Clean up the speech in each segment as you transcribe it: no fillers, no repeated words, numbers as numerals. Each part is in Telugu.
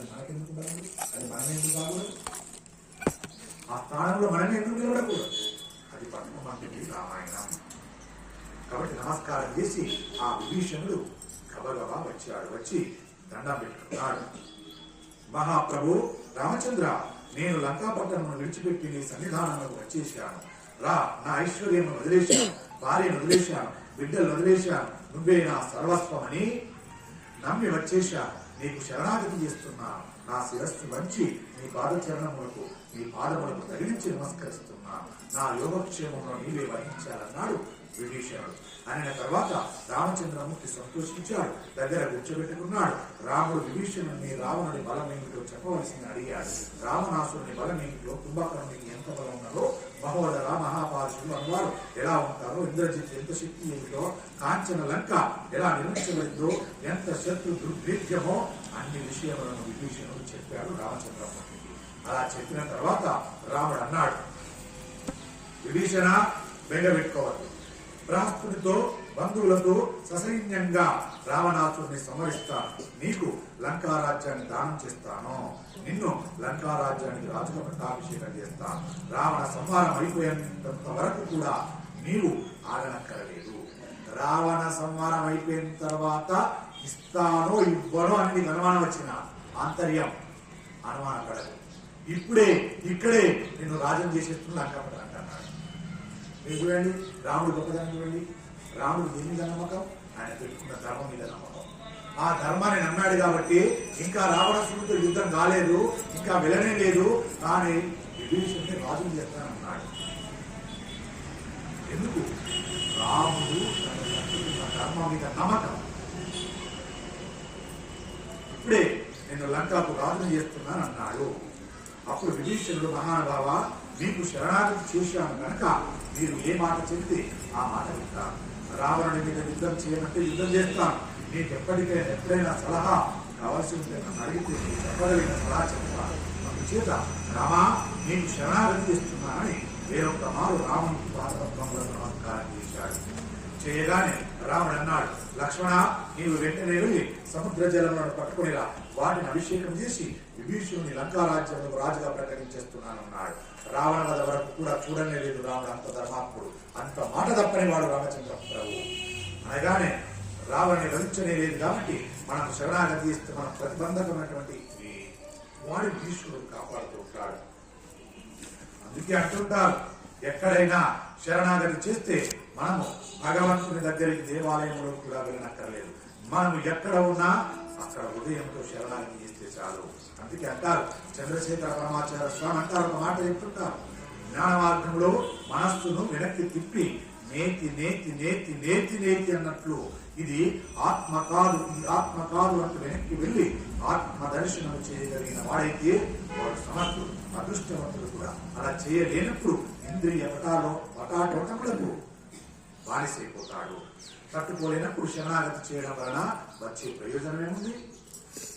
అది మనకెందుకు ఉండదు? అది మనమే ఎందుకు కాకూడదు? ఆ స్థానంలో మనమే ఎందుకు నిలబడకూడదు? అది పట్టుకోమంటుంది రామాయణం. కాబట్టి నమస్కారం చేసి ఆ విభీషణుడు గబగబా వచ్చాడు. వచ్చి దండం పెట్టుకున్నాడు. మహాప్రభు రామచంద్ర, నేను లంకాపట్టణం విడిచిపెట్టి నీ సన్నిధానంలోకి వచ్చేసాను. రా, నా ఐశ్వర్యం వదిలేశాను, భార్యను వదిలేశాను, బిడ్డలు వదిలేశాను, నువ్వే నా సర్వస్వమని నమ్మి వచ్చేశాను. నీకు శరణాగతి చేస్తున్నాను. నా శిరస్సు వంచి నీ పాదచరణములకు నీ పాదములకు తగిలించి నమస్కరిస్తున్నాను. నా యోగక్షేమంలో నీవే వహించాలన్నాడు విభీషణుడు. అయిన తర్వాత రామచంద్రమూర్తి సంతోషించాడు. దగ్గర కూర్చోబెట్టుకున్నాడు. రాముడు విభీషణుడిని రావణుడి బలం ఏమిటో చెప్పవలసింది అడిగాడు. రావణాసురుని బలం ఏమిటో, కుంభకర్ణుడికి ఎంత బలం ఉన్నదో, మహోదర మహాపారుషులు అనువారు ఎలా ఉంటారో, ఇంద్రజిత్ ఎంత శక్తి ఏమిటో, కాంచన లంక ఎలా నిర్మించబడిందో, ఎంత శత్రు దుర్భేద్యమో అన్ని విషయములను విభీషణుడు చెప్పాడు రామచంద్రమూర్తికి. అలా చెప్పిన తర్వాత రాముడు అన్నాడు, విభీషణ బెంగపెట్టుకోవద్దు. బృహస్పతితో బంధువులతో ససైన్యంగా రావణాసురుని సంహరిస్తాను. నీకు లంకారాజ్యాన్ని దానం చేస్తాను. నిన్ను లంకారాజ్యానికి రాజుగా పట్టాభిషేకం చేస్తాను. రావణ సంహారం అయిపోయేంత వరకు కూడా నీవు ఆగనక్కరలేదు. రావణ సంహారం అయిపోయిన తర్వాత ఇస్తానో ఇవ్వనో అని నీకు అనుమానం వచ్చిన ఆంతర్యం అనుమానం పడదు. ఇప్పుడే ఇక్కడే నిన్ను రాజ్యం చేసేస్తుంది లంకాపట్నం అంటున్నాడు. మీరు చూడండి, రాముడు గొప్పదనం చూడండి. రాముడు దేని మీద నమ్మకం? ఆయన పెట్టుకున్న ధర్మం మీద నమ్మకం. ఆ ధర్మాన్ని నమ్మాడు కాబట్టి ఇంకా రావణాసురుడితో యుద్ధం కాలేదు, ఇంకా వెళ్ళనే లేదు. కానీ విభీషణుడిని రాజుని చేస్తానన్నాడు. ఎందుకు? రాముడు తన ధర్మం మీద నమ్మకం. ఇప్పుడే నేను లంకాకు రాజుని చేస్తున్నాను అన్నాడు. అప్పుడు విభీషణుడు, మహానుభావ, మీకు శరణాగతి చేశాను కనుక మీరు ఏ మాట చెప్తే ఆ మాట వింటాను. రావణుడి మీద యుద్ధం చేయమంటే యుద్ధం చేస్తాను. మీకు ఎప్పుడైనా సలహా కావాల్సి ఉంటే నన్ను అడిగితే చెప్పగలిగిన సలహా చెప్తాను. అందుచేత రామా, నేను శరణాగతి చేస్తున్నానని వేరొక మారు రామునికి పాదపద్మంలో నమస్కారం చేశాడు. చేయగానే రాముడు అన్నాడు, లక్ష్మణ, నీవు వెంటనే వెళ్ళి సముద్ర జలంలో పట్టుకునేలా వాటిని అభిషేకం చేసి విభీషణుని లంకా రాజ్యంలో రాజుగా ప్రకటించేస్తున్నానన్నాడు. రావణ వద వరకు కూడా చూడనే లేదు రాముడు. అంత ధర్మాత్ముడు, అంత మాట తప్పని వాడు రామచంద్ర ప్రభు. అనగానే రావణ్ణి వధించనే లేదు కాబట్టి మనం శరణాగతి ఇస్తే మన ప్రతిబంధకమైనటువంటి వాడి భీష్ముడు కాపాడుతూ ఉంటాడు. అందుకే అంటుంటారు, ఎక్కడైనా శరణాగతి చేస్తే మనము భగవంతుని దగ్గరికి దేవాలయంలో కూడా వెళ్ళనక్కర్లేదు. మనము ఎక్కడ ఉన్నా అక్కడ హృదయంతో శరణాగతి చేస్తే చాలు. అందుకే అంటారు, చంద్రశేఖర పరమాచార్య స్వామి అంటారు, ఒక మాట చెప్తుంటారు, జ్ఞాన మార్గంలో మనస్సును వెనక్కి తిప్పి నేతి నేతి నేతి నేతి నేతి అన్నట్లు ఇది ఆత్మ కాదు, ఇది ఆత్మ కాదు అంటూ వెనక్కి వెళ్ళి ఆత్మ దర్శనం చేయగలిగిన వాడైతే వాడు సమర్థుడు, అదృష్టవంతుడు కూడా. అలా చేయలేనప్పుడు ఇంద్రియ పటాటములకు బానిసైపోతాడు. తట్టుకోలేనప్పుడు శరణాగతి చేయడం వలన వచ్చే ప్రయోజనం ఏముంది?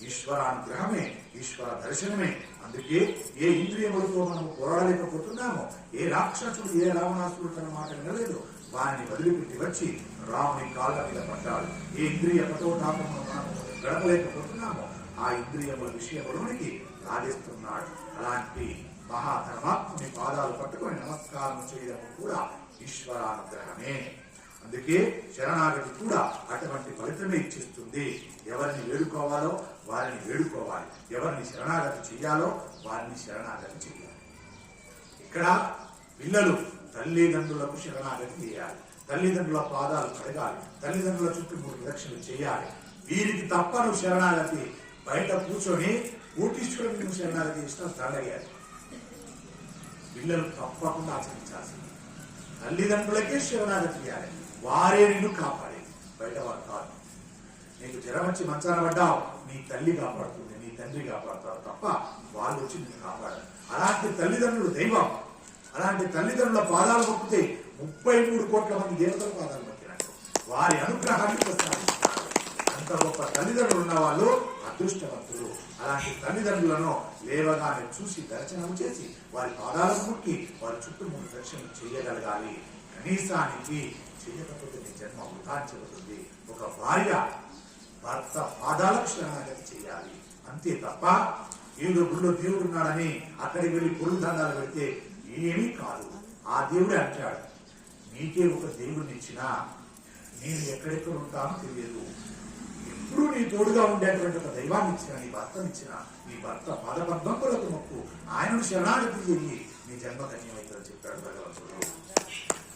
ఈశ్వరానుగ్రహమే, ఈశ్వర దర్శనమే. అందుకే ఏ ఇంద్రియములతో మనము పోరాడలేకపోతున్నామో, ఏ రాక్షసుడు, ఏ రావణాసుడు తన మాట వినలేదు, వారిని వదిలిపెట్టి వచ్చి రాముని కాళ్ళ మీద పడ్డాడు. ఏ ఇంద్రియ పటోటాపము మనం గడపలేకపోతున్నామో ఆ ఇంద్రియముల విషయంలోనికి లాగేస్తున్నాడు. అలాంటి మహాధర్మాత్ముని పాదాలు పట్టుకొని నమస్కారం చేయడం కూడా ఈశ్వరానుగ్రహమే. అందుకే శరణాగతి కూడా అటువంటి ఫలితమే ఇచ్చిస్తుంది. ఎవరిని వేడుకోవాలో వారిని వేడుకోవాలి, ఎవరిని శరణాగతి చెయ్యాలో వారిని శరణాగతి చెయ్యాలి. ఇక్కడ పిల్లలు తల్లిదండ్రులకు శరణాగతి చేయాలి, తల్లిదండ్రుల పాదాలు కడగాలి, తల్లిదండ్రుల చుట్టూ 3 ప్రదక్షిణలు చేయాలి. వీరికి తప్ప నువ్వు శరణాగతి బయట కూర్చొని కోటీశ్వరుడికి నువ్వు శరణాగతి చేసిన దండయ్యాలి. పిల్లలు తప్పకుండా ఆచరించాల్సింది. తల్లిదండ్రులకే శరణాగతి చేయాలి, వారే నిన్ను కాపాడేది, బయట వారు కాదు. నీకు జ్వరం వచ్చి మంచాన పడ్డావు, నీ తల్లి కాపాడుతుంది, నీ తండ్రి కాపాడుతారు తప్ప వాళ్ళు వచ్చి నిన్ను కాపాడారు. అలాంటి తల్లిదండ్రులు దైవం. అలాంటి తల్లిదండ్రుల పాదాలు మొక్కితే 33 కోట్ల మంది దేవతల పాదాలు మొక్కినట్టు వారి అనుగ్రహాన్ని ప్రసాదిస్తున్నారు. అంత గొప్ప తల్లిదండ్రులు ఉన్న వాళ్ళు అదృష్టవంతులు. అలాంటి తల్లిదండ్రులను లేవగానే చూసి దర్శనం చేసి వారి పాదాలను మొక్కి వారి చుట్టూ 3 దర్శనం చేయగలగాలి. కనీసానికి చేయకపోతే నీ జన్మ వృథా చెబుతుంది. ఒక భార్య భర్త పాదాలకు శరణాగతి చేయాలి. అంతే తప్ప ఏదో గుళ్ళో దేవుడు ఉన్నాడని అక్కడికి వెళ్ళి పొరుగు దండాలు పెడితే ఏమీ కాదు. ఆ దేవుడే అంటాడు, నీకే ఒక దేవుడిని ఇచ్చినా నేను ఎక్కడెక్కడ ఉంటానో తెలియదు, ఎప్పుడు నీ తోడుగా ఉండేటువంటి ఒక దైవాన్ని ఇచ్చిన, నీ భర్తను ఇచ్చిన, నీ భర్త పాదపద్మంకులకు మొక్కు, ఆయనను శరణాగతి చెయ్యి, నీ జన్మ ధన్యమైందని చెప్పాడు భగవంతుడు.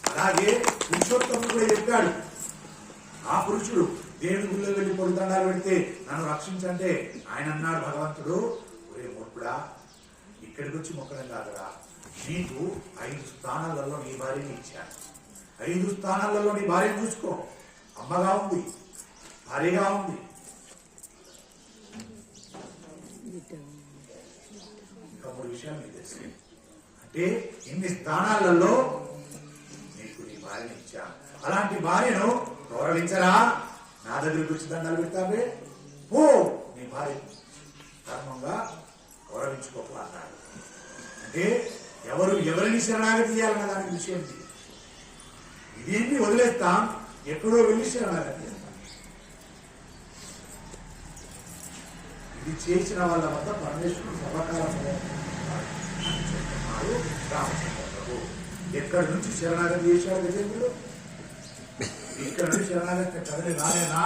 అలాగే పురుషోత్తముడు కూడా చెప్పాడు, ఆ పురుషుడు దేవుడి గుళ్ళో వెళ్ళి పొడిదండాలు పెడితే నన్ను రక్షించంటే ఆయన అన్నాడు భగవంతుడు, ఒరే మూర్ఖుడా, ఇక్కడికి వచ్చి మొక్కడం కాదురా, నీకు 5 స్థానాలలో నీ భార్యని ఇచ్చాను, 5 స్థానాలలో నీ భార్యను చూసుకో, అమ్మగా ఉంది, భార్యగా ఉంది, ఇంకా 3 విషయాలు మీకు తెలుసు. అంటే ఇన్ని స్థానాలలో నీకు నీ భార్యని ఇచ్చాను, అలాంటి భార్యను గౌరవించరా, నా దగ్గరికి వచ్చి దండాలు పెడతావే, ఓ నీ భార్య ధర్మంగా గౌరవించుకోక అన్నాడు. అంటే ఎవరిని శరణాగతి చేయాలన్న దానికి విషయం ఇదేంటి వదిలేస్తాం, ఎక్కడో వెళ్ళి శరణాగతి చేస్తాం. ఇది చేసిన వాళ్ళ వద్ద పరమేశ్వరుడు సర్వకాలం చెప్తున్నారు రామచంద్రుడు. ఎక్కడి నుంచి శరణాగతి చేశాడు గజేంద్రుడు, ఇక్కడ నుంచి శరణాగతి కదలి రాలేనా?